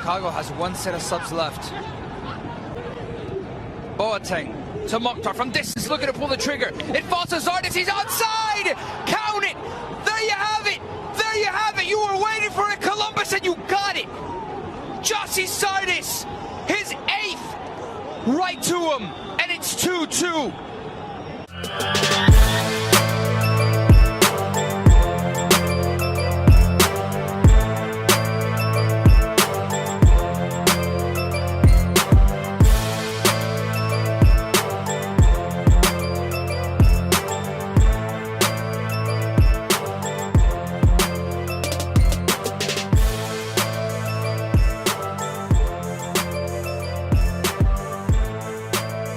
Chicago has one set of subs left. Boateng to Mokhtar from distance, looking to pull the trigger. It falls to Zardes. He's onside. Count it. There you have it. There you have it. You were waiting for it, Columbus, and you got it. Jossie Zardes, his 8th, right to him, and it's 2-2.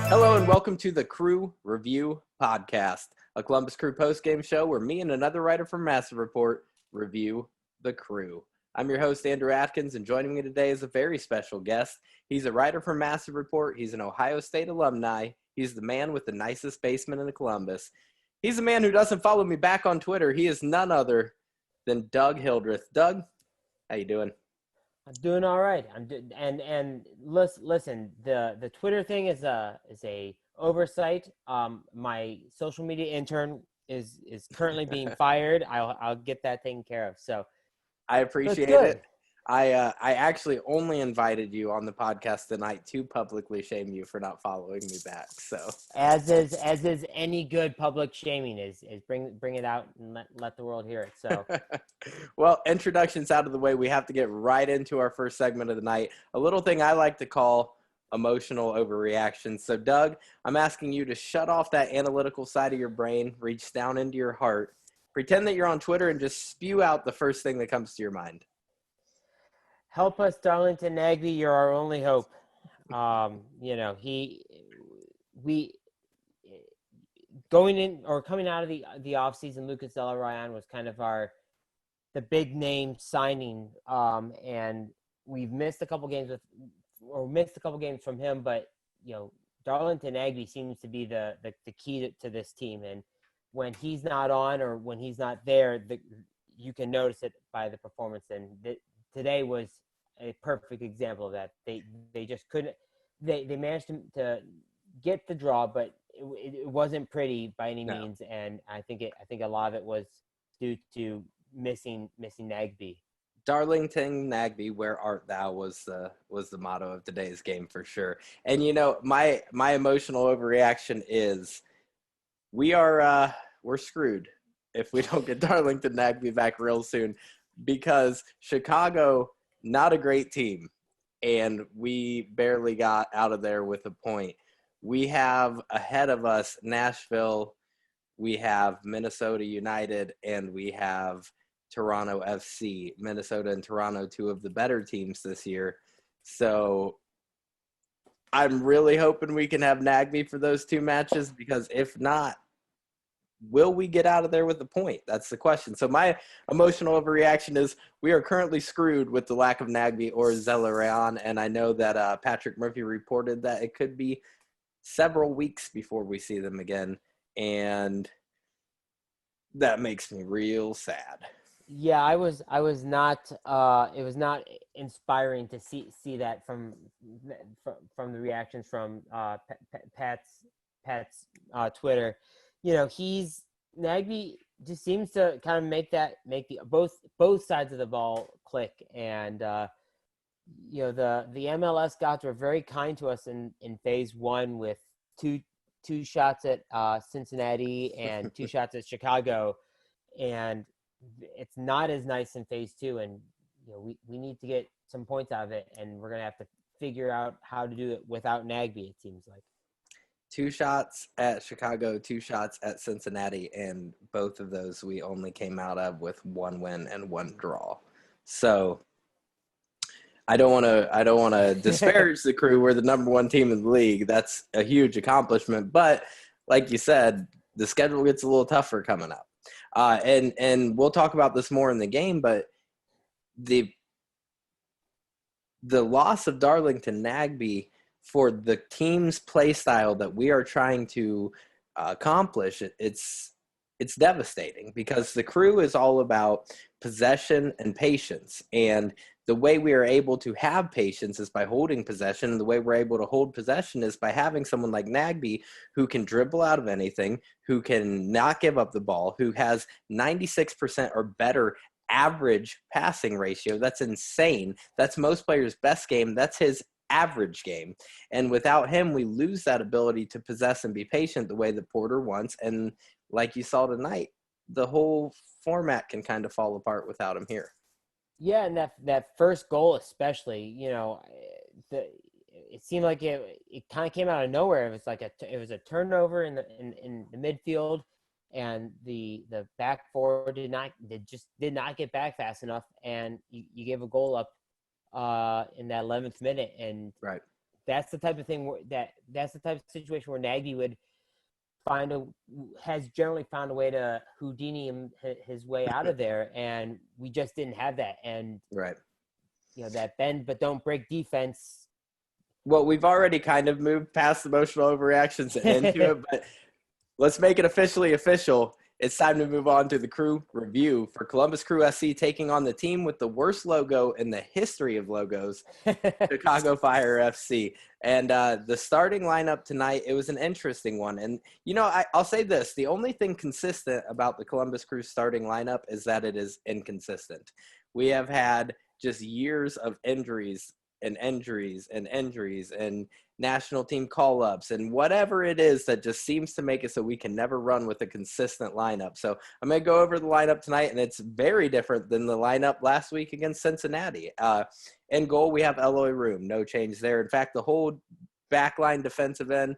Hello and welcome to the Crew Review Podcast, a Columbus Crew post-game show where me and another writer from Massive Report review the Crew. I'm your host, Andrew Atkins, and joining me today is a very special guest. He's a writer from Massive Report. He's an Ohio State alumni. He's the man with the nicest basement in Columbus. He's a man who doesn't follow me back on Twitter. He is none other than Doug Hildreth. Doug, how you doing? I'm doing all right. And listen. The Twitter thing is a oversight. My social media intern is currently being fired. I'll get that taken care of. So I appreciate it. I actually only invited you on the podcast tonight to publicly shame you for not following me back. So as is any good public shaming is bring it out and let the world hear it. So well, introductions out of the way, we have to get right into our first segment of the night. A little thing I like to call emotional overreaction. So Doug, I'm asking you to shut off that analytical side of your brain, reach down into your heart, pretend that you're on Twitter, and just spew out the first thing that comes to your mind. Help us, Darlington Nagbe. You're our only hope. Going in or coming out of the offseason, Lucas Della Ryan was kind of the big name signing. And we've missed a couple games from him, but Darlington Nagbe seems to be the key to this team. And when he's not on or when he's not there, you can notice it by the performance. And today was a perfect example of that. They just couldn't. They managed to get the draw, but it wasn't pretty by any means. And I think a lot of it was due to missing Nagbe. Darlington Nagbe, where art thou was the motto of today's game for sure. And my emotional overreaction is we're screwed if we don't get Darlington Nagbe back real soon, because Chicago, not a great team, and we barely got out of there with a point. We have ahead of us Nashville, we have Minnesota United, and we have Toronto FC. Minnesota and Toronto, two of the better teams this year. So I'm really hoping we can have Nagbe for those two matches, because if not, will we get out of there with a point? That's the question. So my emotional overreaction is we are currently screwed with the lack of Nagbe or Zelarayan, and I know that Patrick Murphy reported that it could be several weeks before we see them again, and that makes me real sad. Yeah, I was not. It was not inspiring to see that from the reactions from Pat's Twitter. Nagbe just seems to kind of make the both sides of the ball click, and the MLS gods were very kind to us in phase one with two shots at Cincinnati and 2 shots at Chicago, and it's not as nice in phase two, and we need to get some points out of it, and we're gonna have to figure out how to do it without Nagbe, it seems like. 2 shots at Chicago, 2 shots at Cincinnati, and both of those we only came out of with 1 win and 1 draw. So I don't want to disparage the Crew. We're the number 1 team in the league. That's a huge accomplishment. But like you said, the schedule gets a little tougher coming up. And we'll talk about this more in the game, but the loss of Darlington Nagbe for the team's play style that we are trying to accomplish, it's devastating, because the Crew is all about possession and patience, and the way we are able to have patience is by holding possession. And the way we're able to hold possession is by having someone like Nagbe who can dribble out of anything, who can not give up the ball, who has 96% or better average passing ratio. That's insane. That's most players' best game. That's his average game. And without him, we lose that ability to possess and be patient the way that Porter wants. And like you saw tonight, the whole format can kind of fall apart without him here. Yeah, and that first goal especially, it seemed like it kind of came out of nowhere. It was like it was a turnover in the midfield, and the back four did not get back fast enough, and you gave a goal up in that 11th minute, and right. That's the type of thing that's the type of situation where Nagy has generally found a way to Houdini his way out of there, and we just didn't have that. And right, that bend but don't break defense. Well, we've already kind of moved past emotional overreactions into it, but let's make it officially official. It's time to move on to the crew review for Columbus Crew SC taking on the team with the worst logo in the history of logos, Chicago Fire FC. And the starting lineup tonight, it was an interesting one. And, I'll say this. The only thing consistent about the Columbus Crew starting lineup is that it is inconsistent. We have had just years of injuries and national team call-ups and whatever it is that just seems to make it so we can never run with a consistent lineup. So I'm going to go over the lineup tonight, and it's very different than the lineup last week against Cincinnati. In goal, we have Eloy Room. No change there. In fact, the whole backline defensive end,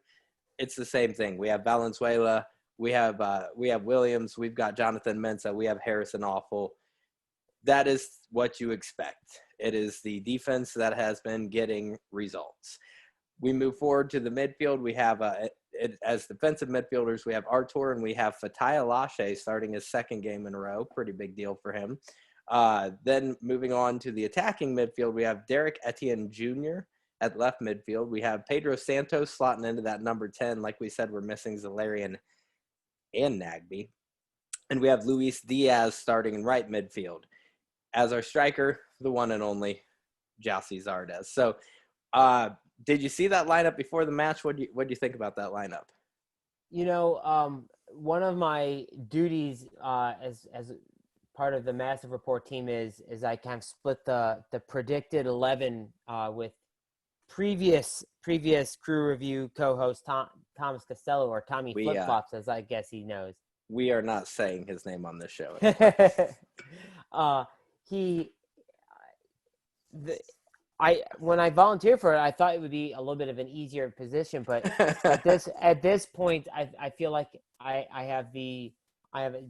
it's the same thing. We have Valenzuela. We have Williams. We've got Jonathan Mensah. We have Harrison Awful. That is what you expect. It is the defense that has been getting results. We move forward to the midfield. We have, as defensive midfielders, we have Artur and we have Fatai Alashe starting his second game in a row. Pretty big deal for him. Then moving on to the attacking midfield, we have Derek Etienne Jr. at left midfield. We have Pedro Santos slotting into that number 10. Like we said, we're missing Zalarian and Nagbe. And we have Luis Diaz starting in right midfield. As our striker, the one and only Jalcy Zardes. So, did you see that lineup before the match? What do you think about that lineup? One of my duties as part of the Massive Report team is I kind of split the predicted 11 with previous crew review co-host Thomas Costello, or Tommy Flip Flops, as I guess he knows. We are not saying his name on this show. When I volunteered for it, I thought it would be a little bit of an easier position, but at this point, I feel like I have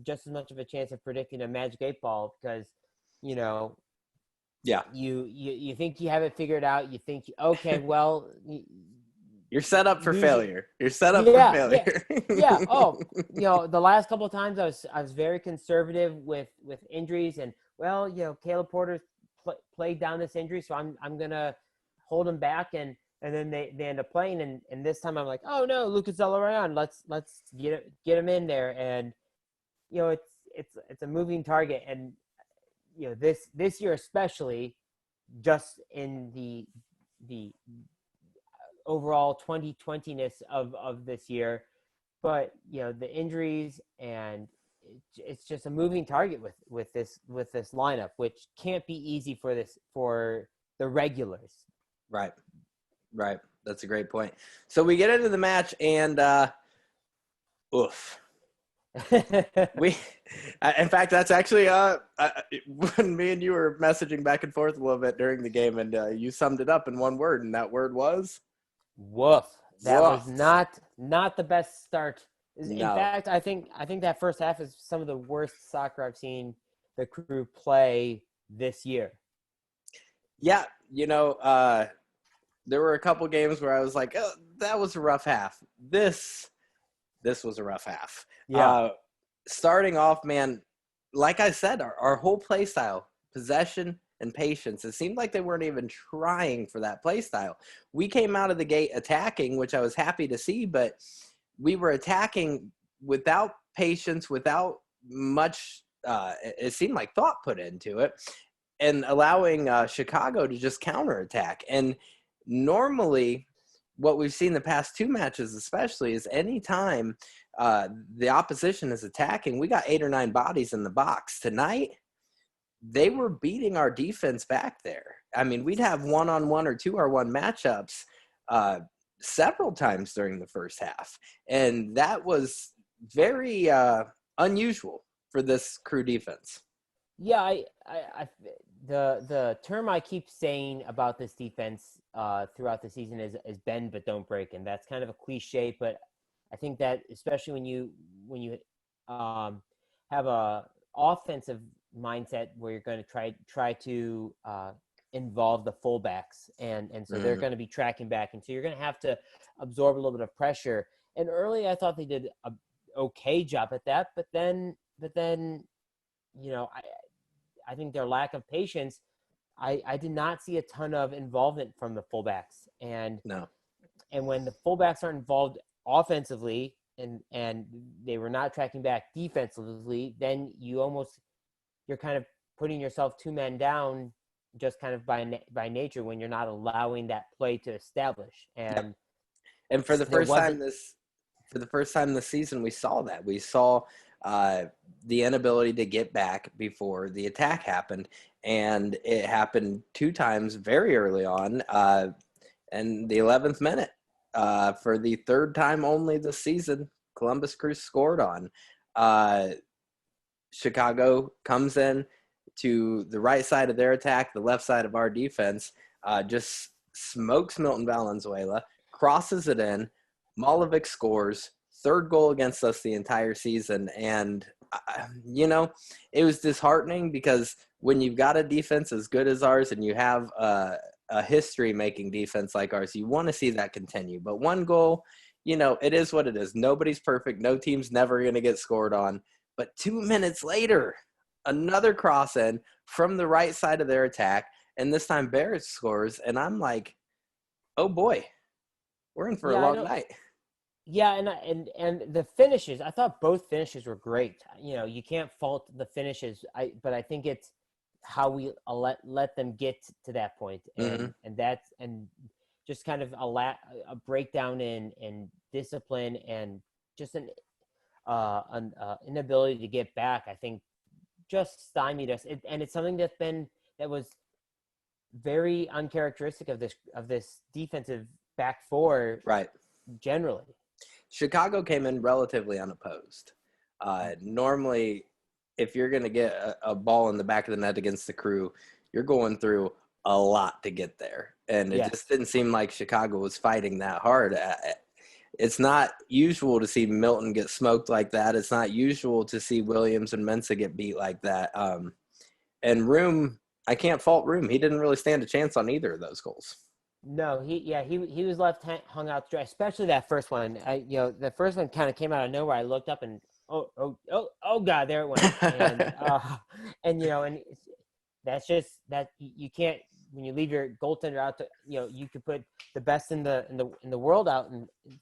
just as much of a chance of predicting a Magic 8 Ball because, you think you have it figured out. You think, okay, well, you're set up for failure. You're set up for failure. Yeah. Oh, the last couple of times I was very conservative with injuries, and Caleb Porter's played down this injury, so I'm gonna hold him back, and then they end up playing, and this time I'm like, oh no, Lucas Zelarayan, let's get him in there, and it's a moving target, and this year especially, just in the overall 2020-ness of this year, but the injuries, and it's just a moving target with this lineup, which can't be easy for the regulars. Right. That's a great point. So we get into the match, and in fact, that's actually when me and you were messaging back and forth a little bit during the game, and you summed it up in one word, and that word was woof. That was not the best start. No. In fact, I think that first half is some of the worst soccer I've seen the Crew play this year. Yeah, there were a couple games where I was like, oh, that was a rough half. This was a rough half. Yeah. Starting off, man, like I said, our whole play style, possession and patience, it seemed like they weren't even trying for that play style. We came out of the gate attacking, which I was happy to see, but we were attacking without patience, without much, it seemed like thought put into it. and allowing Chicago to just counterattack. And normally, what we've seen the past two matches, especially, is anytime the opposition is attacking, we got 8 or 9 bodies in the box. Tonight, they were beating our defense back there. I mean, we'd have 1-on-1 or 2-on-1 matchups several times during the first half, and that was very unusual for this Crew defense. Yeah, the term I keep saying about this defense throughout the season is bend but don't break, and that's kind of a cliche, but I think that especially when you have a offensive mindset where you're going to try to involve the fullbacks, and so they're going to be tracking back, and so you're going to have to absorb a little bit of pressure. And early, I thought they did a okay job at that, but then I think their lack of patience, I did not see a ton of involvement from the fullbacks. And when the fullbacks aren't involved offensively and they were not tracking back defensively, then you're kind of putting yourself 2 men down just kind of by nature when you're not allowing that play to establish. And for the first time this season, we saw that. We saw the inability to get back before the attack happened, and it happened 2 times very early on, in the 11th minute. For the 3rd time only this season, Columbus Crew scored on. Chicago comes in to the right side of their attack, the left side of our defense, just smokes Milton Valenzuela, crosses it in. Malovic scores, 3rd goal against us the entire season. And, it was disheartening because when you've got a defense as good as ours and you have a history-making defense like ours, you want to see that continue. But 1 goal, it is what it is. Nobody's perfect. No team's never going to get scored on. But 2 minutes later, another cross in from the right side of their attack, and this time Barrett scores, and I'm like, oh boy, we're in for a long night. Yeah, and the finishes, I thought both finishes were great. You can't fault the finishes, but I think it's how we let them get to that point, and just kind of a breakdown in discipline and just an inability to get back, I think, just stymied us. And it's something that was very uncharacteristic of this defensive back four, right? Generally, Chicago came in relatively unopposed. Normally, if you're going to get a ball in the back of the net against the Crew, you're going through a lot to get there. And it just didn't seem like Chicago was fighting that hard. It's not usual to see Milton get smoked like that. It's not usual to see Williams and Mensah get beat like that. And Room, I can't fault Room. He didn't really stand a chance on either of those goals. No, he was left hung out to dry, especially that first one. The first one kind of came out of nowhere. I looked up and oh God, there it went. And that's just that you can't, when you leave your goaltender out to, you could put the best in the world out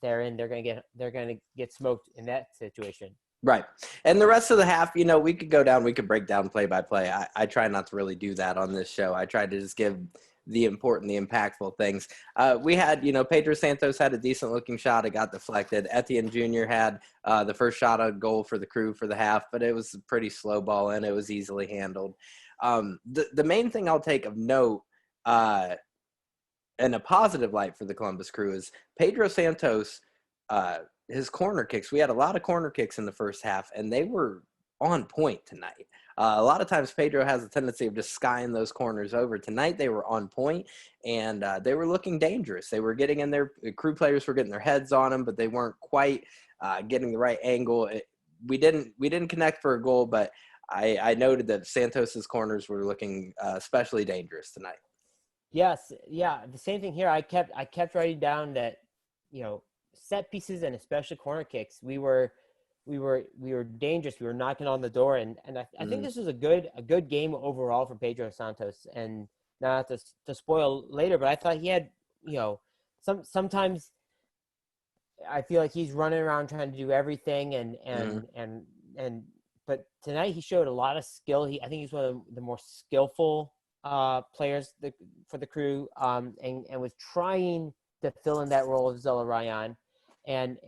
there, and they're gonna get smoked in that situation. Right. And the rest of the half, we could break down play by play. I try not to really do that on this show. I try to just give the important, the impactful things. We had, Pedro Santos had a decent looking shot. It got deflected. Etienne Jr. had the first shot on goal for the Crew for the half, but it was a pretty slow ball and it was easily handled. The main thing I'll take of note and a positive light for the Columbus Crew is Pedro Santos, his corner kicks. We had a lot of corner kicks in the first half, and they were on point tonight. A lot of times Pedro has a tendency of just skying those corners over. Tonight they were on point, and they were looking dangerous. They were getting in there. The Crew players were getting their heads on them, but they weren't quite getting the right angle. We didn't connect for a goal, but I noted that Santos's corners were looking especially dangerous tonight. Yes, yeah, the same thing here. I kept writing down that, set pieces and especially corner kicks, we were dangerous. We were knocking on the door, and I think this was a good game overall for Pedro Santos. And not to spoil later, but I thought he had, sometimes I feel like he's running around trying to do everything, and but tonight he showed a lot of skill. I think he's one of the more skillful players for the Crew, and was trying to fill in that role of Zella Ryan, and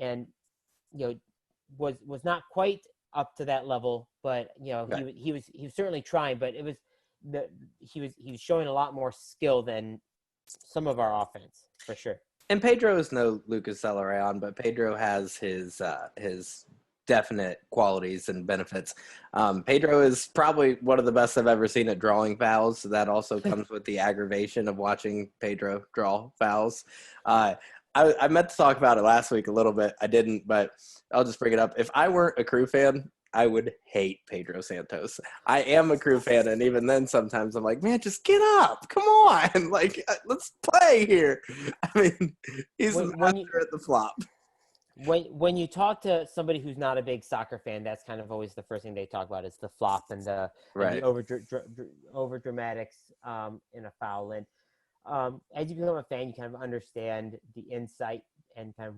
was not quite up to that level, but Right. he was certainly trying, but he was showing a lot more skill than some of our offense for sure. And Pedro is no Lucas Zelarayan, but Pedro has his definite qualities and benefits. Pedro is probably one of the best I've ever seen at drawing fouls. So that also comes with the aggravation of watching Pedro draw fouls. I meant to talk about it last week a little bit. I didn't, but I'll just bring it up. If I weren't a Crew fan, I would hate Pedro Santos. I am a Crew fan, and even then sometimes I'm like, man, just get up. Come on. Like, let's play here. I mean, he's the master at the flop. When you talk to somebody who's not a big soccer fan, that's kind of always the first thing they talk about is the flop and the over dramatics in a foul. And as you become a fan, you kind of understand the insight and kind of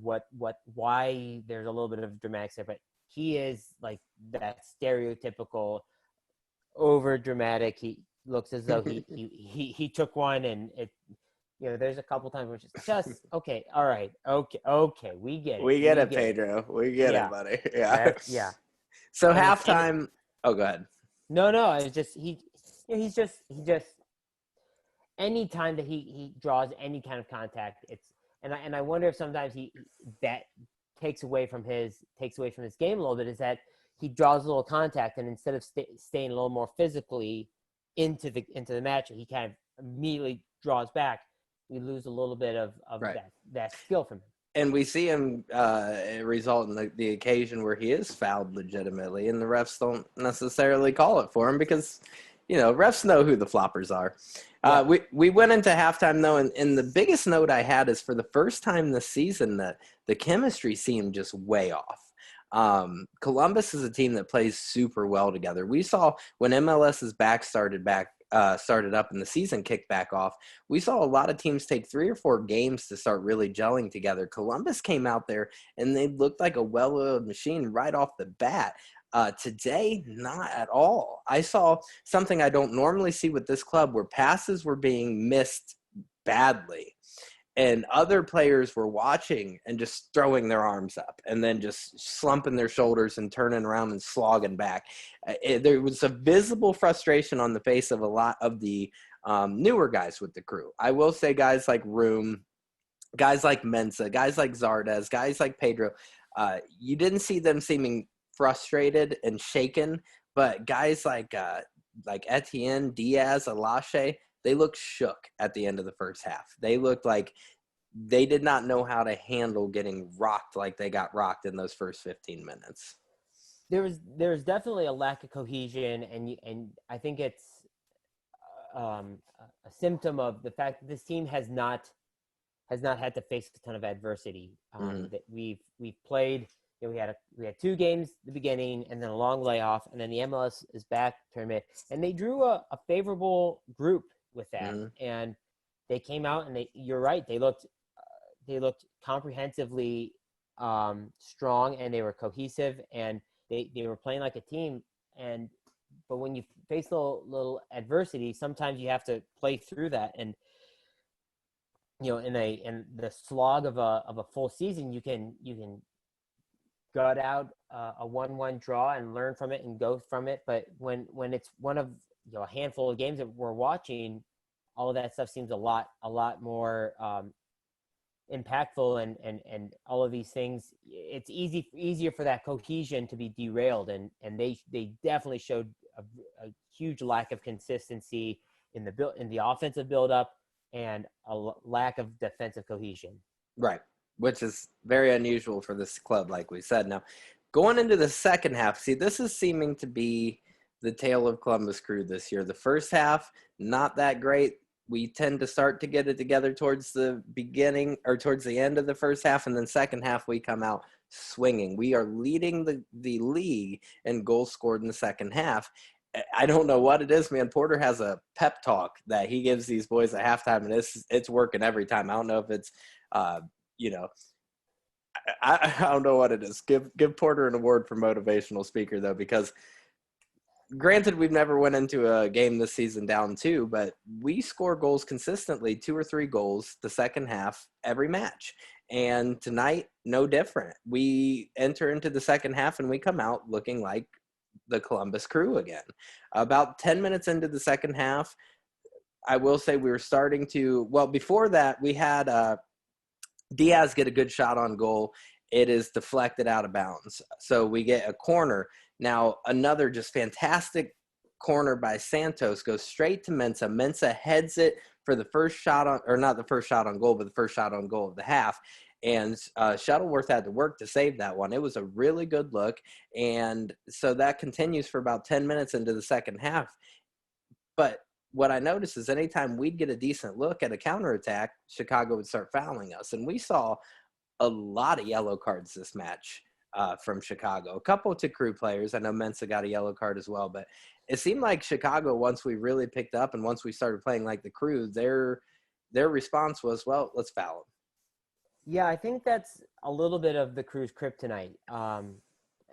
why there's a little bit of dramatics there. But he is like that stereotypical over dramatic. He looks as though he took one, and it. There's a couple times where it's just okay. All right. Okay. We get it. We get it, Pedro. We get it, buddy. Yeah. Yeah. So halftime. Oh, go ahead. No. It's just he's just any time that he draws any kind of contact, and I wonder if sometimes that takes away from his game a little bit, is that he draws a little contact, and instead of staying a little more physically into the match, he kind of immediately draws back. We lose a little bit of right. that skill from him. And we see him result in the occasion where he is fouled legitimately, and the refs don't necessarily call it for him because, refs know who the floppers are. Yeah. We went into halftime, though, and the biggest note I had is for the first time this season that the chemistry seemed just way off. Columbus is a team that plays super well together. We saw when MLS's started up and the season kicked back off, we saw a lot of teams take 3 or 4 games to start really gelling together. Columbus came out there and they looked like a well-oiled machine right off the bat. Today, not at all. I saw something I don't normally see with this club where passes were being missed badly. And other players were watching and just throwing their arms up and then just slumping their shoulders and turning around and slogging back. There was a visible frustration on the face of a lot of the newer guys with the Crew. I will say guys like Room, guys like Mensah, guys like Zardes, guys like Pedro, you didn't see them seeming frustrated and shaken, but guys like Etienne, Diaz, Alache, they looked shook at the end of the first half. They looked like they did not know how to handle getting rocked like they got rocked in those first 15 minutes. There was definitely a lack of cohesion, and I think it's a symptom of the fact that this team has not had to face a ton of adversity. That we've played. We had 2 games at the beginning, and then a long layoff, and then the MLS is back tournament, and they drew a favorable group with that, and they came out and you're right, they looked comprehensively strong, and they were cohesive, and they were playing like a team. But when you face a little adversity, sometimes you have to play through that, and in the slog of a full season, you can gut out a 1-1 draw and learn from it and go from it. But when it's one of a handful of games that we're watching, all of that stuff seems a lot more impactful, and all of these things, it's easier for that cohesion to be derailed, and they definitely showed a huge lack of consistency in the offensive buildup and a lack of defensive cohesion. Right, which is very unusual for this club, like we said. Now, going into the second half, see, this is seeming to be the tale of Columbus Crew this year. The first half, not that great. We tend to start to get it together towards the beginning or towards the end of the first half, and then second half we come out swinging. We are leading the league in goals scored in the second half. I don't know what it is, man. Porter has a pep talk that he gives these boys at halftime, and it's working every time. I don't know if it's I don't know what it is. Give Porter an award for motivational speaker, though, because granted, we've never went into a game this season down 2, but we score goals consistently, 2 or 3 goals the second half every match. And tonight, no different. We enter into the second half and we come out looking like the Columbus Crew again. About 10 minutes into the second half, I will say we were starting to, well, before that, we had Diaz get a good shot on goal. It is deflected out of bounds. So we get a corner. Now, another just fantastic corner by Santos goes straight to Mensah. Mensah heads it for the first shot on, or not the first shot on goal, but the first shot on goal of the half. And Shuttleworth had to work to save that one. It was a really good look. And so that continues for about 10 minutes into the second half. But what I noticed is anytime we'd get a decent look at a counterattack, Chicago would start fouling us. And we saw a lot of yellow cards this match from Chicago. A couple to Crew players. I know Mensah got a yellow card as well. But it seemed like Chicago, once we really picked up and once we started playing like the Crew, their response was, well, let's foul them. Yeah, I think that's a little bit of the Crew's kryptonite.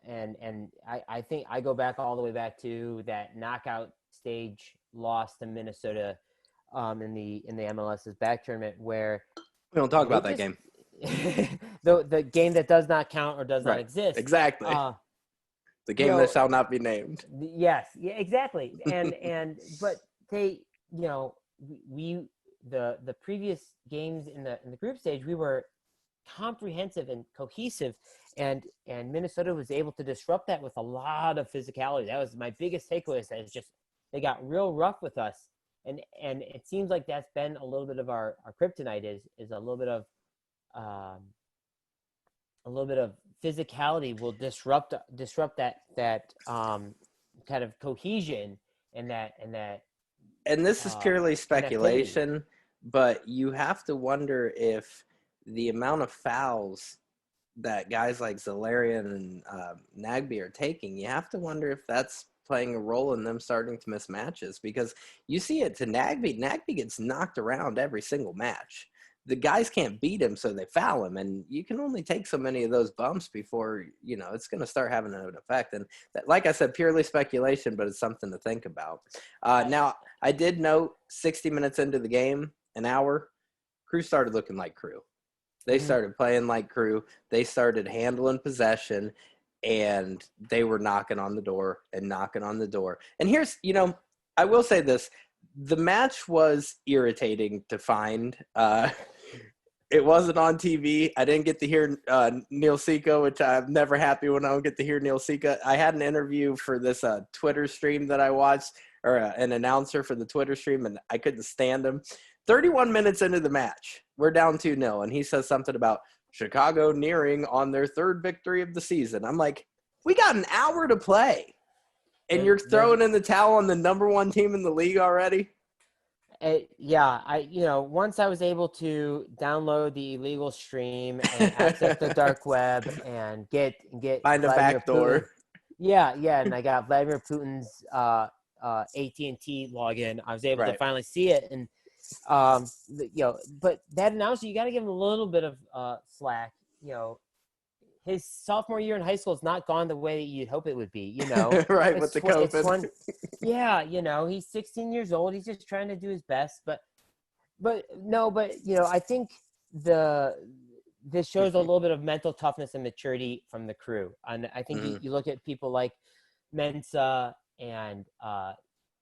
And I think I go back all the way back to that knockout stage loss to Minnesota in the MLS's back tournament, where we don't talk about that game. the game that does not count or does not exist. Exactly. The game that shall not be named. Yes. Yeah. Exactly. And but they, we the previous games in the group stage, we were comprehensive and cohesive, and Minnesota was able to disrupt that with a lot of physicality. That was my biggest takeaway. Is that it's just they got real rough with us, and it seems like that's been a little bit of our kryptonite is a little bit of physicality will disrupt that kind of cohesion and this is purely speculation, but you have to wonder if the amount of fouls that guys like Zalarian and Nagbe are taking, you have to wonder if that's playing a role in them starting to miss matches, because you see it to Nagbe. Nagbe gets knocked around every single match. The guys can't beat him, so they foul him, and you can only take so many of those bumps before, it's going to start having an effect. And that, like I said, purely speculation, but it's something to think about. Now, I did note 60 minutes into the game, an hour, Crew started looking like Crew. They started playing like Crew. They started handling possession, and they were knocking on the door. And here's, I will say this. The match was irritating to find. It wasn't on TV. I didn't get to hear Neil Sika, which I'm never happy when I don't get to hear Neil Sika. I had an interview for this Twitter stream that I watched, or an announcer for the Twitter stream, and I couldn't stand him. 31 minutes into the match, we're down 2-0, and he says something about Chicago nearing on their third victory of the season. I'm like, we got an hour to play, and you're throwing in the towel on the number one team in the league already? Once I was able to download the illegal stream and access the dark web and find a backdoor. Yeah, and I got Vladimir Putin's AT&T login. I was able to finally see it, and but that announcer, you got to give him a little bit of slack. His sophomore year in high school has not gone the way that you'd hope it would be, right, with the COVID. He's 16 years old. He's just trying to do his best. But I think this shows a little bit of mental toughness and maturity from the Crew. And I think you look at people like Mensah and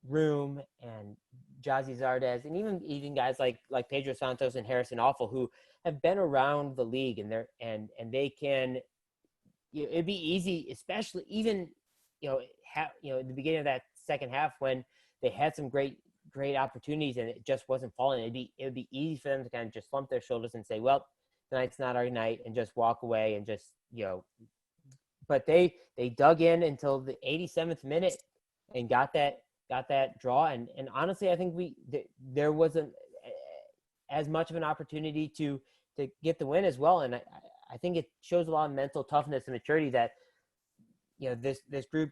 Room and Jazzy Zardes, and even guys like Pedro Santos and Harrison Awful, who have been around the league, and they can. It'd be easy, especially even in the beginning of that second half when they had some great opportunities and it just wasn't falling. It would be easy for them to kind of just slump their shoulders and say, "Well, tonight's not our night," and just walk away and just But they dug in until the 87th minute and got that draw. And honestly, I think there wasn't as much of an opportunity to get the win as well. And I think it shows a lot of mental toughness and maturity that, this group,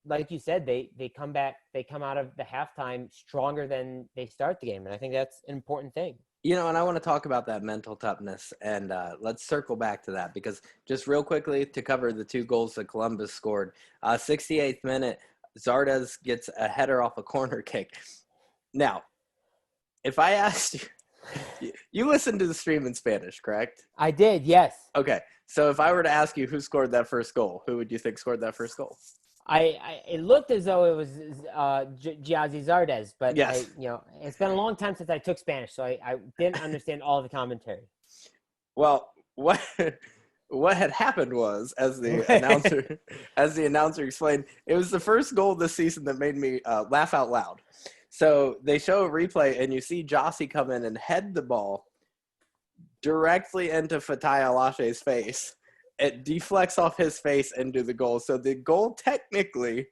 like you said, they come out of the halftime stronger than they start the game. And I think that's an important thing. And I want to talk about that mental toughness, and let's circle back to that, because just real quickly to cover the 2 goals that Columbus scored, 68th minute, Zardes gets a header off a corner kick. Now, if I asked you, you listened to the stream in Spanish, correct? I did, yes. Okay, so if I were to ask you who scored that first goal, who would you think scored that first goal? It looked as though it was Giazzi Zardes, but Yes. it's been a long time since I took Spanish, so I didn't understand all the commentary. Well, what had happened was, as the announcer explained, it was the first goal this season that made me laugh out loud. So they show a replay, and you see Jossie come in and head the ball directly into Fatai Alashe's face. It deflects off his face into the goal. So the goal technically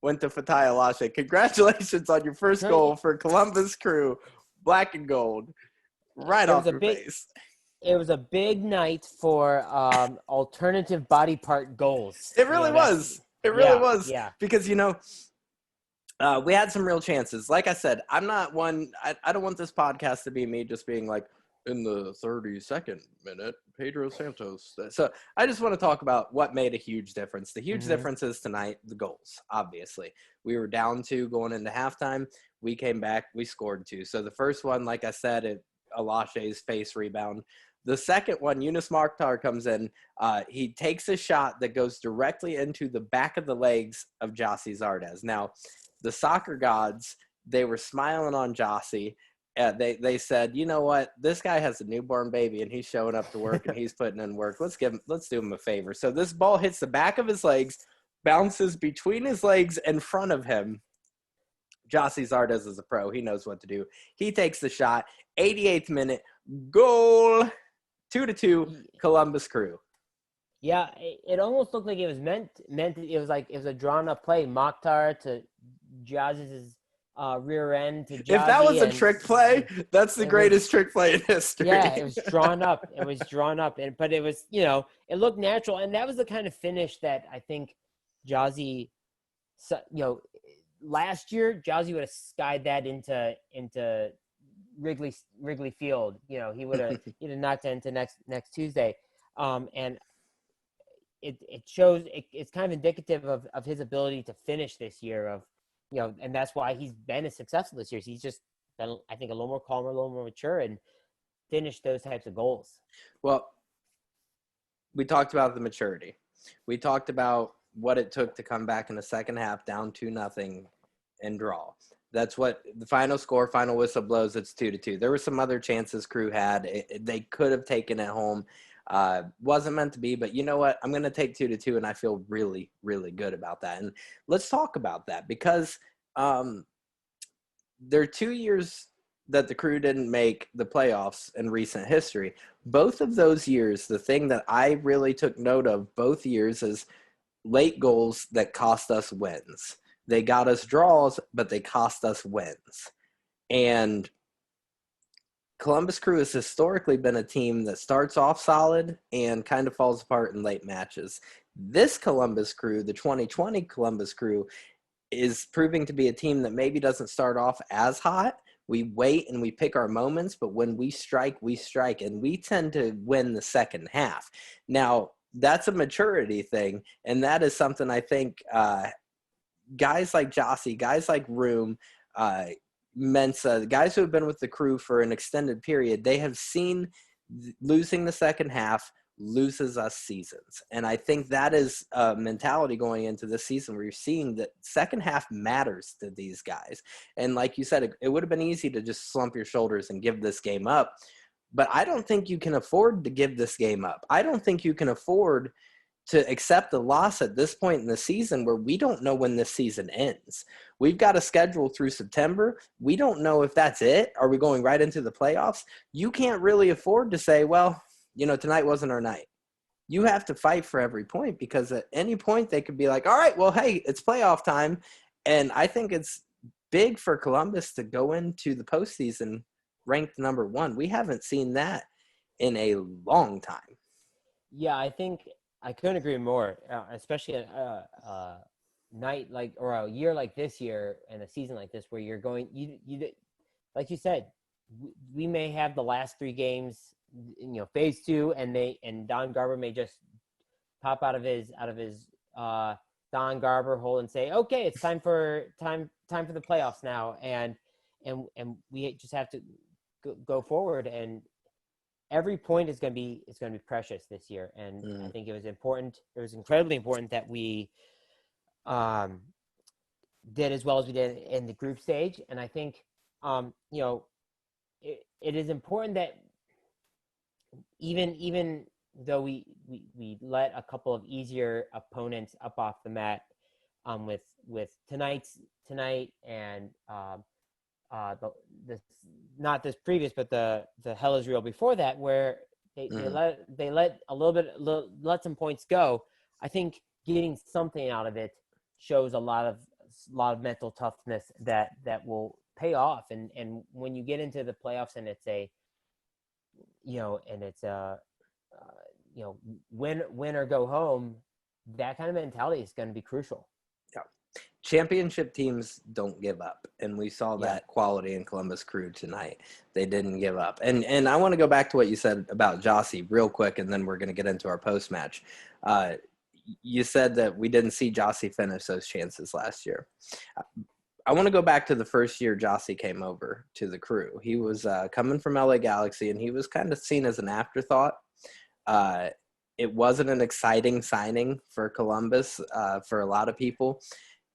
went to Fatai Alashe. Congratulations on your first goal for Columbus Crew, black and gold, right off your face. It was a big night for alternative body part goals. It really was. It really was. Yeah. Because, we had some real chances. Like I said, I'm not one – I don't want this podcast to be me just being like, in the 32nd minute, Pedro Santos. So I just want to talk about what made a huge difference. The huge difference is tonight, the goals, obviously. We were down 2 going into halftime. We came back. We scored 2. So the first one, like I said, Alashe's face rebound. The second one, Yunus Mokhtar comes in. He takes a shot that goes directly into the back of the legs of Giassi Zardes. Now, the soccer gods, they were smiling on Giassi. They said, you know what? This guy has a newborn baby, and he's showing up to work, and he's putting in work. Let's do him a favor. So this ball hits the back of his legs, bounces between his legs in front of him. Giassi Zardes is a pro. He knows what to do. He takes the shot. 88th minute, goal. 2-2, Columbus Crew. Yeah, it almost looked like it was meant. It was like it was a drawn-up play. Mokhtar to Giazzi's rear end to Giazzi. If that was a trick play, that's the greatest trick play in history. Yeah, it was drawn up. But it was, it looked natural, and that was the kind of finish that I think Giazzi, last year Giazzi would have skied that into Wrigley Field. He would have knocked it into next Tuesday, and it shows it's kind of indicative of his ability to finish this year. And that's why he's been as successful this year. He's just been, I think, a little more calmer, a little more mature, and finished those types of goals. Well, we talked about the maturity. We talked about what it took to come back in the second half down 2-0 and draw. That's what the final score, final whistle blows. It's 2-2. There were some other chances Crew had. They could have taken it home. Wasn't meant to be, but you know what? I'm going to take 2-2, and I feel really, really good about that. And let's talk about that because there are 2 years that the Crew didn't make the playoffs in recent history. Both of those years, the thing that I really took note of both years is late goals that cost us wins. They got us draws, but they cost us wins. And Columbus Crew has historically been a team that starts off solid and kind of falls apart in late matches. This Columbus Crew, the 2020 Columbus Crew, is proving to be a team that maybe doesn't start off as hot. We wait and we pick our moments, but when we strike, and we tend to win the second half. Now, that's a maturity thing, and that is something I think guys like Giassi, guys like Room, Mensa, the guys who have been with the Crew for an extended period, they have seen losing the second half loses us seasons. And I think that is a mentality going into this season where you're seeing that second half matters to these guys. And like you said, it would have been easy to just slump your shoulders and give this game up. But I don't think you can afford to give this game up. I don't think you can afford to accept the loss at this point in the season where we don't know when this season ends. We've got a schedule through September. We don't know if that's it. Are we going right into the playoffs? You can't really afford to say, well, tonight wasn't our night. You have to fight for every point because at any point they could be like, all right, well, hey, it's playoff time. And I think it's big for Columbus to go into the postseason ranked number 1. We haven't seen that in a long time. Yeah, I think I couldn't agree more, especially a night like or a year like this year and a season like this where you're going, you like you said, we may have the last 3 games, phase 2, and Don Garber may just pop out of his Don Garber hold and say, okay, it's time for the playoffs now, and we just have to go forward, and every point is going to be precious this year. And I think it was important. It was incredibly important that we did as well as we did in the group stage. And I think it is important that even though we let a couple of easier opponents up off the mat with tonight and not this previous, but the Hell is Real before that, where they let let some points go. I think getting something out of it shows a lot of mental toughness that will pay off. And when you get into the playoffs and it's win or go home, that kind of mentality is going to be crucial. Yeah. Championship teams don't give up, and we saw that quality in Columbus Crew tonight. They didn't give up. And I want to go back to what you said about Jossie real quick, and then we're going to get into our post-match. You said that we didn't see Jossie finish those chances last year. I want to go back to the first year Jossie came over to the Crew. He was coming from LA Galaxy, and he was kind of seen as an afterthought. It wasn't an exciting signing for Columbus for a lot of people.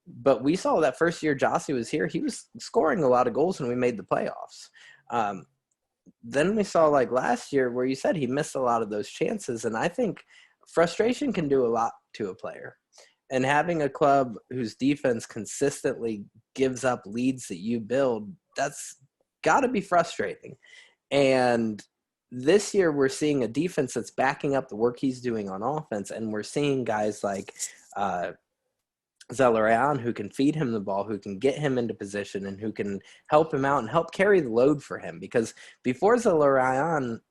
But we saw that first year Jossie was here, he was scoring a lot of goals when we made the playoffs. Then we saw like last year where you said he missed a lot of those chances. And I think frustration can do a lot to a player. And having a club whose defense consistently gives up leads that you build, that's got to be frustrating. And this year we're seeing a defense that's backing up the work he's doing on offense. And we're seeing guys like Zelarayan who can feed him the ball, who can get him into position, and who can help him out and help carry the load for him. Because before Zelarayan,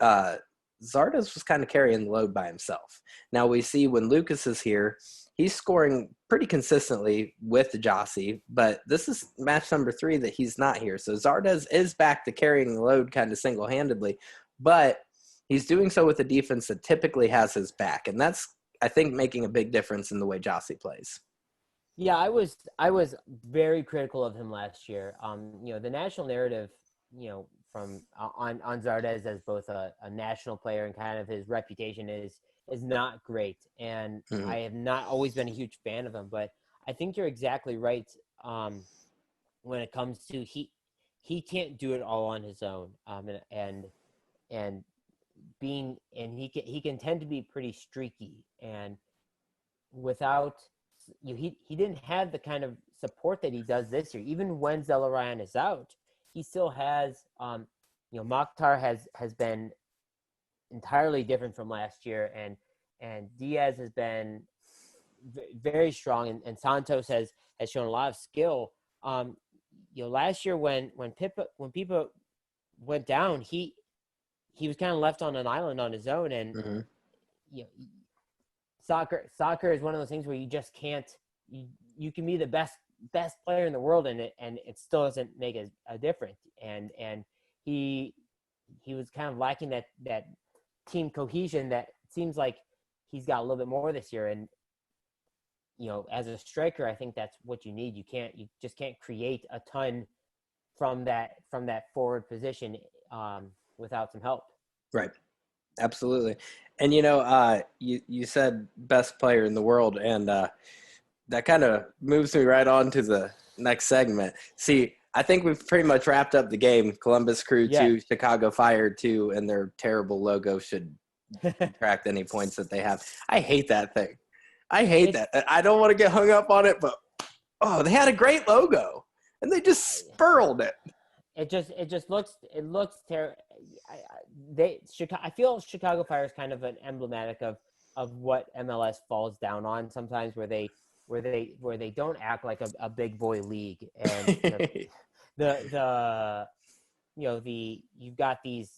Zardes was kind of carrying the load by himself. Now we see when Lucas is here, he's scoring pretty consistently with Jossie, but this is match number 3 that he's not here. So Zardes is back to carrying the load kind of single-handedly, but he's doing so with a defense that typically has his back. And that's, I think, making a big difference in the way Jossie plays. Yeah, I was very critical of him last year. The national narrative, from on Zardes as both a national player and kind of his reputation is not great. And I have not always been a huge fan of him, but I think you're exactly right. When it comes to he can't do it all on his own. And he can tend to be pretty streaky, and without he didn't have the kind of support that he does this year. Even when Zelarayan is out, he still has Mokhtar has been entirely different from last year, and Diaz has been very strong, and Santos has shown a lot of skill. Last year when Pipa went down, he was kind of left on an island on his own, and soccer is one of those things where you just can't. You can be the best player in the world, and it still doesn't make a difference. And he was kind of lacking that team cohesion that seems like he's got a little bit more this year. And as a striker, I think that's what you need. You just can't create a ton from that forward position without some help. Right. Absolutely. And you said best player in the world, and that kind of moves me right on to the next segment. See, I think we've pretty much wrapped up the game. Columbus Crew 2, Chicago Fire 2, and their terrible logo should subtract any points that they have. I hate that thing. I hate that. I don't want to get hung up on it, but they had a great logo, and they just spurled it. It looks terrible. I feel Chicago Fire is kind of an emblematic of what MLS falls down on sometimes, where they don't act like a big boy league, and you've got these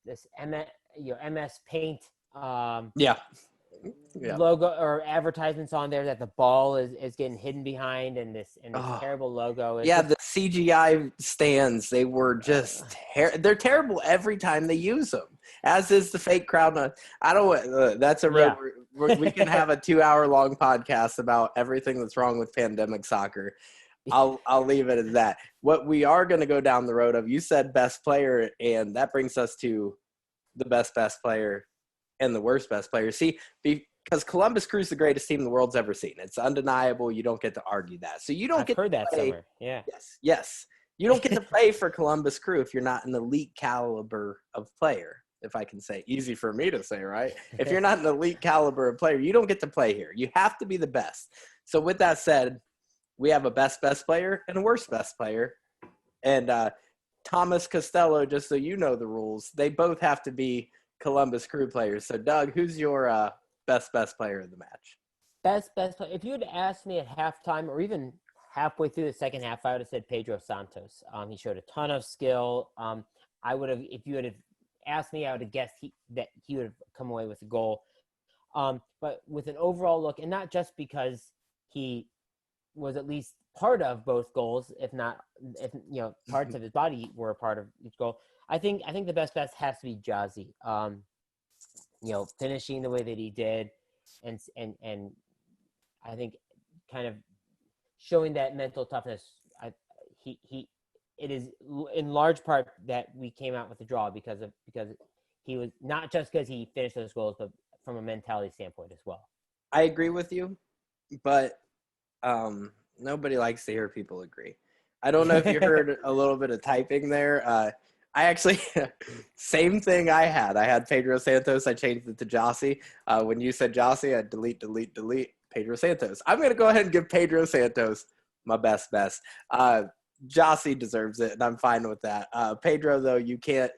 this MS Paint logo or advertisements on there that the ball is getting hidden behind, and this terrible logo. The CGI stands, they were just they're terrible every time they use them. As is the fake crowd noise. I don't. That's a road. Yeah. We can have a 2-hour-long podcast about everything that's wrong with pandemic soccer. I'll leave it at that. What we are going to go down the road of, you said best player, and that brings us to the best player and the worst best player. See, because Columbus Crew's the greatest team the world's ever seen. It's undeniable. You don't get to argue that. So you don't I've get heard to that play. somewhere. Yeah. Yes. You don't get to play for Columbus Crew if you're not an elite caliber of player, if I can say. Easy for me to say, right? If you're not an elite caliber of player, you don't get to play here. You have to be the best. So with that said, we have a best player and a worst best player. And Thomas Costello, just so you know the rules, they both have to be Columbus Crew players. So, Doug, who's your best player of the match? Best player. If you had asked me at halftime or even halfway through the second half, I would have said Pedro Santos. He showed a ton of skill. I would have, if you had asked me, I would have guessed that he would have come away with a goal. But with an overall look, and not just because he was at least part of both goals, if parts of his body were a part of each goal. I think the best has to be Jazzy. Finishing the way that he did, and I think kind of showing that mental toughness. It is in large part that we came out with the draw because he was, not just because he finished those goals, but from a mentality standpoint as well. I agree with you, but nobody likes to hear people agree. I don't know if you heard a little bit of typing there. I actually, same thing I had Pedro Santos. I changed it to Jossie. When you said Jossie, I delete Pedro Santos. I'm going to go ahead and give Pedro Santos my best. Jossie deserves it, and I'm fine with that. Pedro, though, you can't,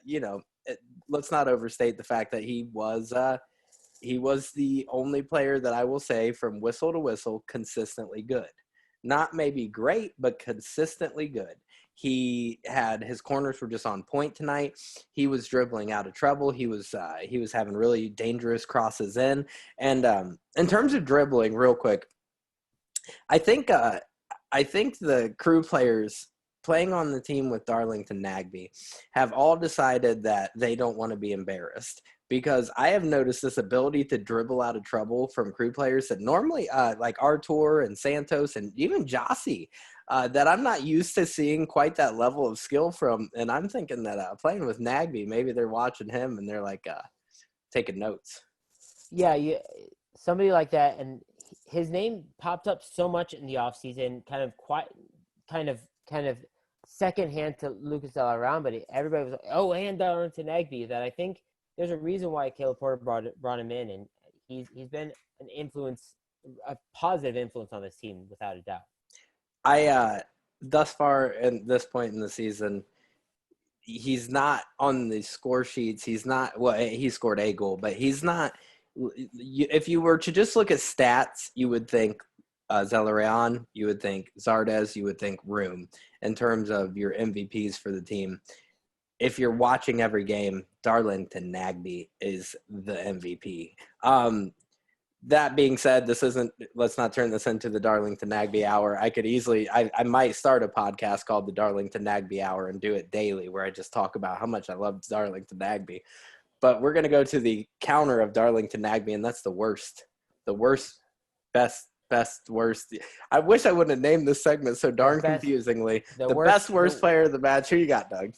let's not overstate the fact that he was the only player that I will say from whistle to whistle consistently good. Not maybe great, but consistently good. He had, his corners were just on point tonight. He was dribbling out of trouble. He was having really dangerous crosses in. And in terms of dribbling, real quick, I think the Crew players playing on the team with Darlington Nagbe have all decided that they don't want to be embarrassed, because I have noticed this ability to dribble out of trouble from Crew players that normally like Artur and Santos and even Jossie, that I'm not used to seeing quite that level of skill from. And I'm thinking that playing with Nagbe, maybe they're watching him and they're like taking notes. Yeah, somebody like that, and his name popped up so much in the offseason, kind of secondhand to Lucas De La Round, but everybody was like, oh, and Darlington Nagbe, that I think there's a reason why Caleb Porter brought him in, and he's been an influence, a positive influence on this team without a doubt. I thus far at this point in the season, he's not on the score sheets. He's not, well, he scored a goal, but he's not. If you were to just look at stats, you would think Zelarayan, you would think Zardes, you would think Room in terms of your MVPs for the team. If you're watching every game, Darlington Nagbe is the MVP. That being said, let's not turn this into the Darlington Nagbe Hour. I might start a podcast called the Darlington Nagbe Hour and do it daily, where I just talk about how much I love Darlington Nagbe. But we're going to go to the counter of Darlington Nagbe, and that's the worst. The worst, best, worst. I wish I wouldn't have named this segment so darn confusingly. The worst player of the match. Who you got, Doug?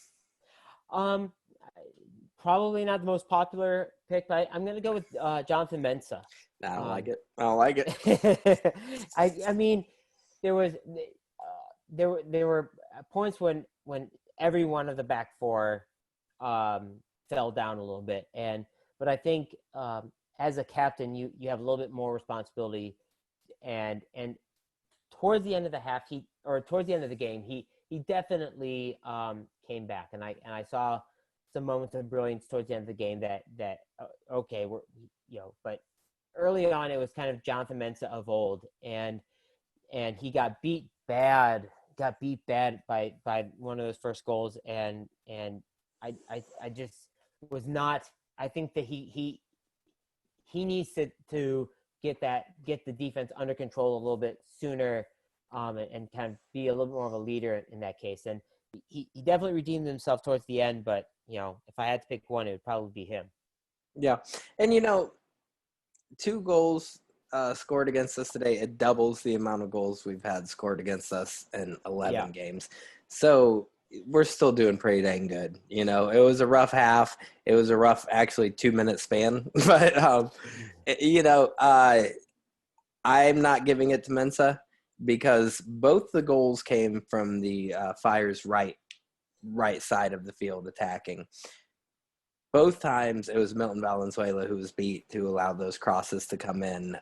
Probably not the most popular pick, but I'm going to go with Jonathan Mensah. I don't like it. I mean, there were points when every one of the back four fell down a little bit, but I think as a captain, you have a little bit more responsibility, and towards the end of towards the end of the game, he definitely came back, and I saw some moments of brilliance towards the end of the game that okay, but early on it was kind of Jonathan Mensah of old, and he got beat bad by one of those first goals, and I just was not. I think that he needs to get the defense under control a little bit sooner, and kind of be a little bit more of a leader in that case. And he definitely redeemed himself towards the end, but if I had to pick one, it would probably be him. Yeah. And, 2 goals scored against us today. It doubles the amount of goals we've had scored against us in 11 games. So we're still doing pretty dang good. It was a rough half. It was a rough, actually, 2-minute span. But, I'm not giving it to Mensa because both the goals came from the Fire's right side of the field attacking. Both times it was Milton Valenzuela who was beat to allow those crosses to come in.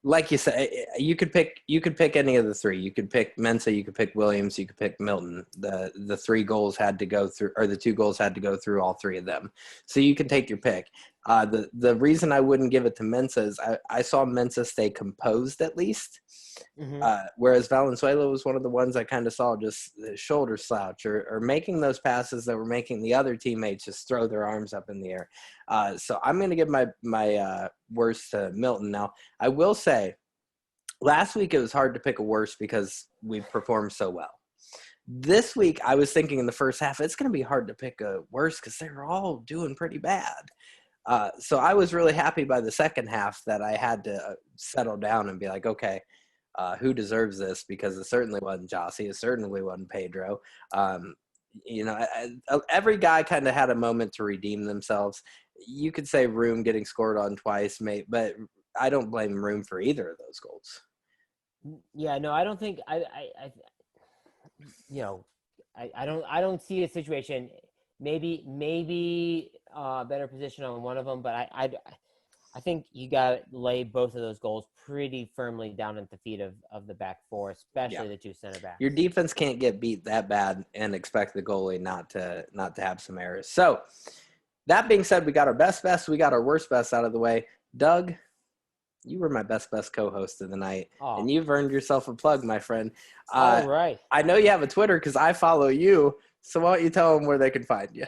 Like you said, you could pick any of the 3. You could pick Mensa, you could pick Williams, you could pick Milton. The 3 goals had to go through, or the 2 goals had to go through all 3 of them. So you can take your pick. The reason I wouldn't give it to Mensa is I saw Mensa stay composed at least. Whereas Valenzuela was one of the ones I kind of saw just shoulder slouch or making those passes that were making the other teammates just throw their arms up in the air. So I'm going to give my worst to Milton. Now, I will say last week it was hard to pick a worst because we performed so well. This week I was thinking in the first half it's going to be hard to pick a worst because they were all doing pretty bad. So I was really happy by the second half that I had to settle down and be like, okay, who deserves this? Because it certainly wasn't Jossie. It certainly wasn't Pedro. Every guy kind of had a moment to redeem themselves. You could say Room getting scored on twice, but I don't blame Room for either of those goals. Yeah, no, I don't think I don't see a situation. Maybe better position on one of them, but I think you got to lay both of those goals pretty firmly down at the feet of the back 4, especially the 2 center backs. Your defense can't get beat that bad and expect the goalie not to have some errors. So that being said, we got our best, we got our worst out of the way. Doug, you were my best co-host of the night, and you've earned yourself a plug, my friend. All right. I know you have a Twitter because I follow you, so why don't you tell them where they can find you?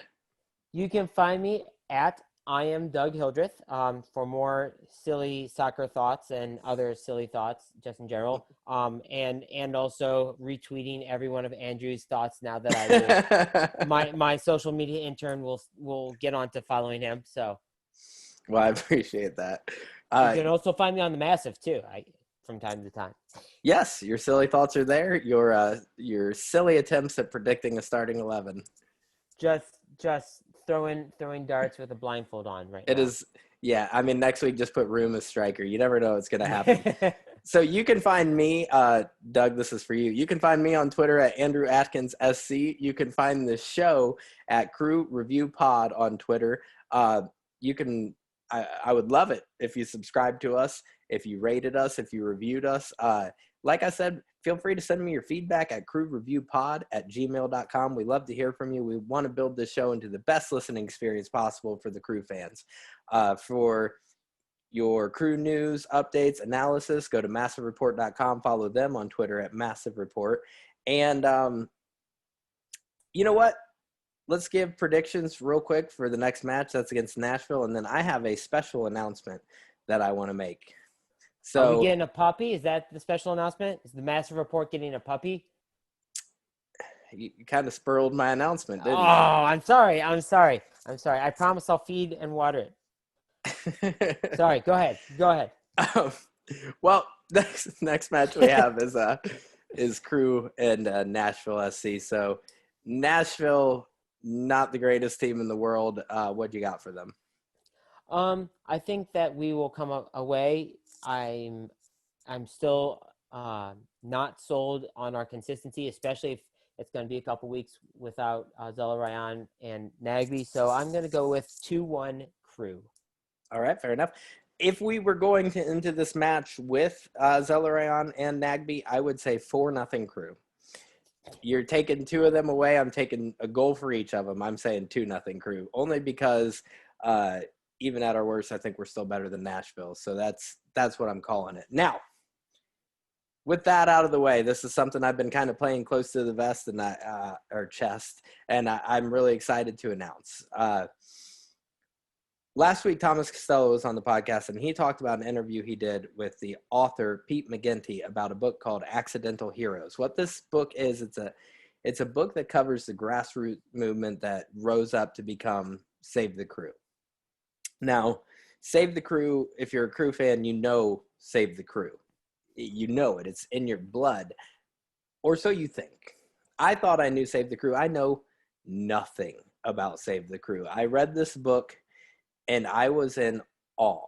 You can find me at I am Doug Hildreth for more silly soccer thoughts and other silly thoughts just in general. And also retweeting every one of Andrew's thoughts now that I will. my social media intern will get on to following him. So, well, I appreciate that. You can also find me on the Massive too. From time to time. Yes, your silly thoughts are there. Your silly attempts at predicting a starting 11. Just throwing darts with a blindfold on right now. It is, yeah. I mean, next week just put Room as striker. You never know what's going to happen. So you can find me, Doug, this is for you. You can find me on Twitter at Andrew Atkins SC. You can find the show at Crew Review Pod on Twitter. You can, I would love it if you subscribe to us, if you rated us, if you reviewed us. Like I said, feel free to send me your feedback at crewreviewpod@gmail.com. We love to hear from you. We want to build this show into the best listening experience possible for the Crew fans. For your Crew news, updates, analysis, go to massivereport.com. Follow them on Twitter at massivereport. And you know what? Let's give predictions real quick for the next match. That's against Nashville. And then I have a special announcement that I want to make. So, are we getting a puppy? Is that the special announcement? Is the Massive Report getting a puppy? You kind of spoiled my announcement, didn't you? I'm sorry. I promise I'll feed and water it. Sorry, go ahead. Well, next match we have is Crew and Nashville SC. So Nashville, not the greatest team in the world. What you got for them? I think that we will come away. I'm still not sold on our consistency, especially if it's going to be a couple weeks without Zelarayan and Nagby. So I'm going to go with 2-1 Crew. All right, fair enough. If we were going into this match with Zelarayan and Nagby, I would say 4-0 Crew. You're taking 2 of them away. I'm taking a goal for each of them. I'm saying 2-0 Crew, only because even at our worst, I think we're still better than Nashville. So that's what I'm calling it. Now, with that out of the way, this is something I've been kind of playing close to the vest and or chest, and I'm really excited to announce. Last week, Thomas Costello was on the podcast, and he talked about an interview he did with the author Pete McGinty about a book called Accidental Heroes. What this book is, It's a book that covers the grassroots movement that rose up to become Save the Crew. Now, Save the Crew, if you're a Crew fan, you know Save the Crew. You know it. It's in your blood. Or so you think. I thought I knew Save the Crew. I know nothing about Save the Crew. I read this book, and I was in awe.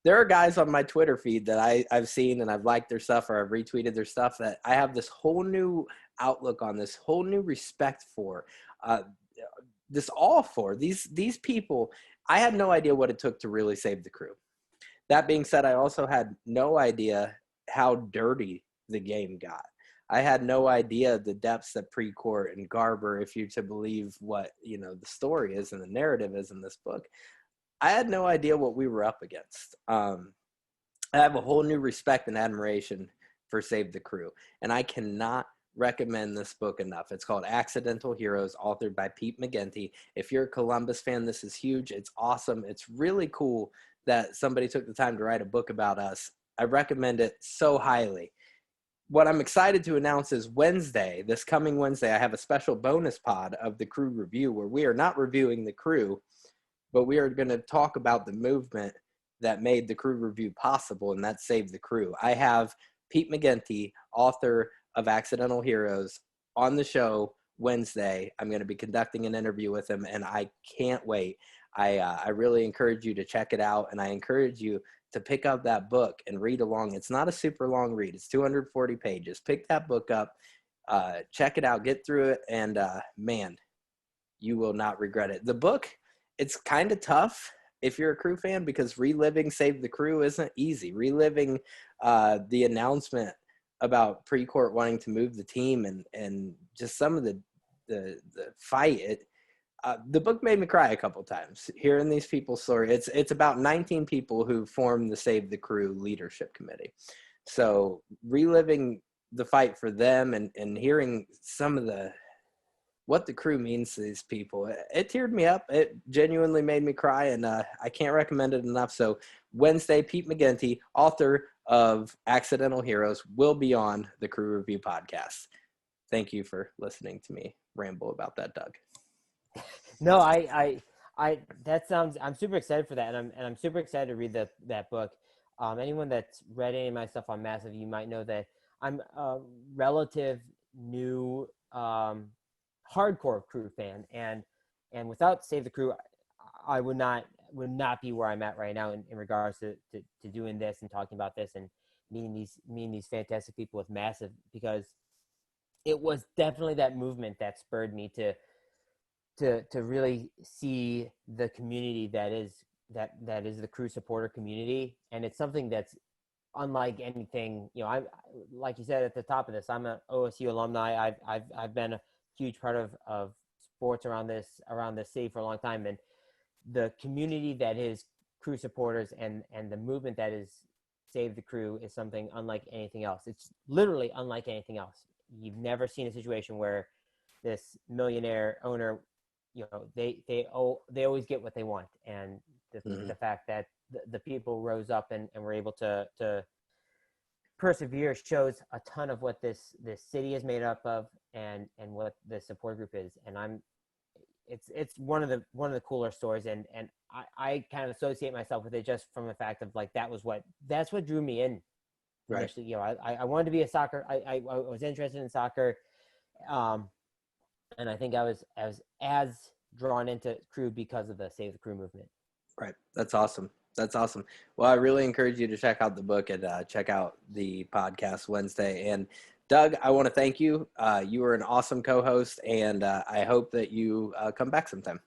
There are guys on my Twitter feed that I've seen and I've liked their stuff or I've retweeted their stuff that I have this whole new outlook on, this whole new respect for, this awe for. These people, I had no idea what it took to really save the Crew. That being said, I also had no idea how dirty the game got. I had no idea the depths that Precourt and Garber, if you're to believe what, the story is and the narrative is in this book. I had no idea what we were up against. I have a whole new respect and admiration for Save the Crew, and I cannot recommend this book enough. It's called Accidental Heroes, authored by Pete McGinty. If you're a Columbus fan, this is huge. It's awesome. It's really cool that somebody took the time to write a book about us. I recommend it so highly. What I'm excited to announce is Wednesday, this coming Wednesday, I have a special bonus pod of the Crew review where we are not reviewing the Crew, but we are going to talk about the movement that made the Crew review possible, and that's Save the Crew. I have Pete McGinty, author of Accidental Heroes, on the show Wednesday. I'm going to be conducting an interview with him, and I can't wait. I really encourage you to check it out, and I encourage you to pick up that book and read along. It's not a super long read. It's 240 pages. Pick that book up, check it out, get through it, and man, you will not regret it. The book, it's kind of tough if you're a Crew fan because reliving Save the Crew isn't easy. Reliving the announcement about Precourt wanting to move the team and just some of the fight. The book made me cry a couple times hearing these people's story. It's about 19 people who formed the Save the Crew leadership committee. So reliving the fight for them and hearing some of what the Crew means to these people, it teared me up. It genuinely made me cry, and I can't recommend it enough. So Wednesday, Pete McGinty, author of Accidental Heroes, will be on the Crew Review podcast. Thank you for listening to me ramble about that, Doug. No, I'm super excited for that, and I'm super excited to read that book. Anyone that's read any of my stuff on Massive, you might know that I'm a relative new hardcore Crew fan, and without Save the Crew, I would not be where I'm at right now in regards to doing this and talking about this and meeting these fantastic people with Massive, because it was definitely that movement that spurred me to really see the community that is the Crew supporter community, and it's something that's unlike anything. I, like you said at the top of this, I'm an OSU alumni. I've been a huge part of sports around this city for a long time, and the community that is Crew supporters and the movement that is Save the Crew is something unlike anything else. It's literally unlike anything else. You've never seen a situation where this millionaire owner, they always get what they want, and the fact that the people rose up and were able to persevere shows a ton of what this city is made up of and what the support group is. And it's one of the cooler stories, and I kind of associate myself with it just from the fact of that's what drew me in. Right. Initially, I wanted to be a soccer. I was interested in soccer, and I think I was as drawn into Crew because of the Save the Crew movement. Right. That's awesome. Well, I really encourage you to check out the book and check out the podcast Wednesday. And Doug, I want to thank you. You were an awesome co-host, and I hope that you come back sometime.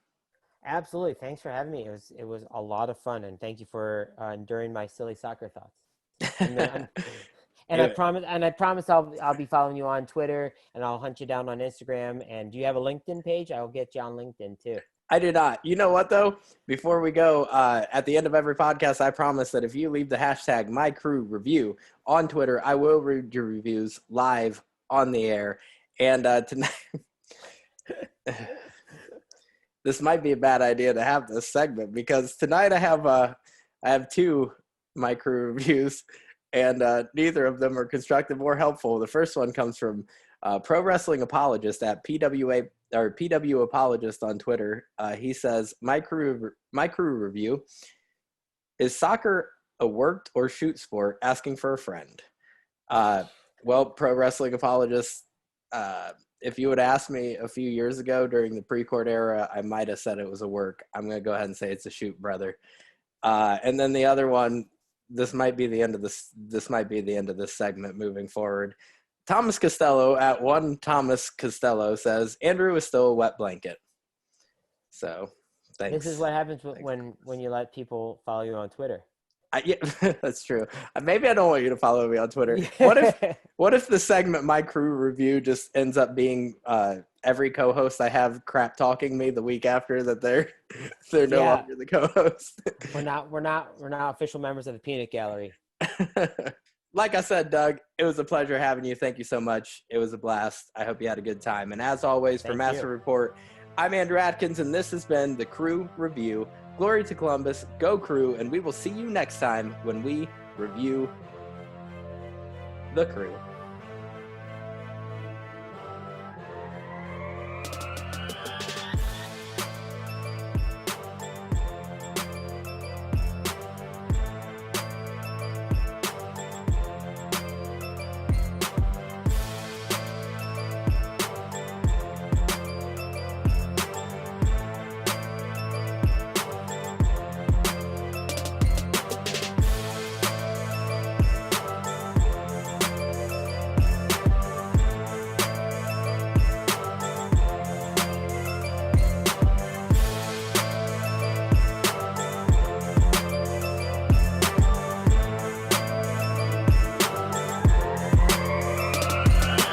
Absolutely. Thanks for having me. It was a lot of fun, and thank you for enduring my silly soccer thoughts. I promise I'll be following you on Twitter, and I'll hunt you down on Instagram. And do you have a LinkedIn page? I'll get you on LinkedIn too. I do not. You know what, though? Before we go, at the end of every podcast, I promise that if you leave the hashtag #MyCrewReview on Twitter, I will read your reviews live on the air. And tonight, this might be a bad idea to have this segment, because tonight I have two My Crew reviews, and neither of them are constructive or helpful. The first one comes from Pro Wrestling Apologist at PWA or PW Apologist on Twitter. He says, my crew review, is soccer a worked or shoot sport? Asking for a friend. Well, Pro Wrestling Apologist, if you would ask me a few years ago during the pre-court era, I might have said it was a work. I'm going to go ahead and say it's a shoot, brother. And then the other one, this might be the end of this segment moving forward. Thomas Costello at one Thomas Costello says, Andrew is still a wet blanket. So thanks. This is what happens when you let people follow you on Twitter. Yeah, that's true. Maybe I don't want you to follow me on Twitter. What if the segment My Crew Review just ends up being every co-host I have crap talking me the week after that they're no longer the co-host? We're not official members of the Peanut Gallery. Like I said, Doug, it was a pleasure having you. Thank you so much. It was a blast. I hope you had a good time. And as always, for Master Report, I'm Andrew Atkins, and this has been the Crew Review. Glory to Columbus, go Crew, and we will see you next time when we review the Crew.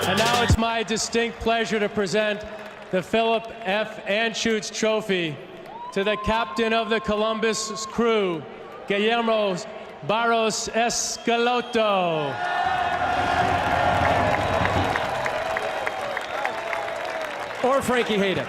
And now it's my distinct pleasure to present the Philip F. Anschutz Trophy to the captain of the Columbus Crew, Guillermo Barros Escaloto. Or Frankie Hayden.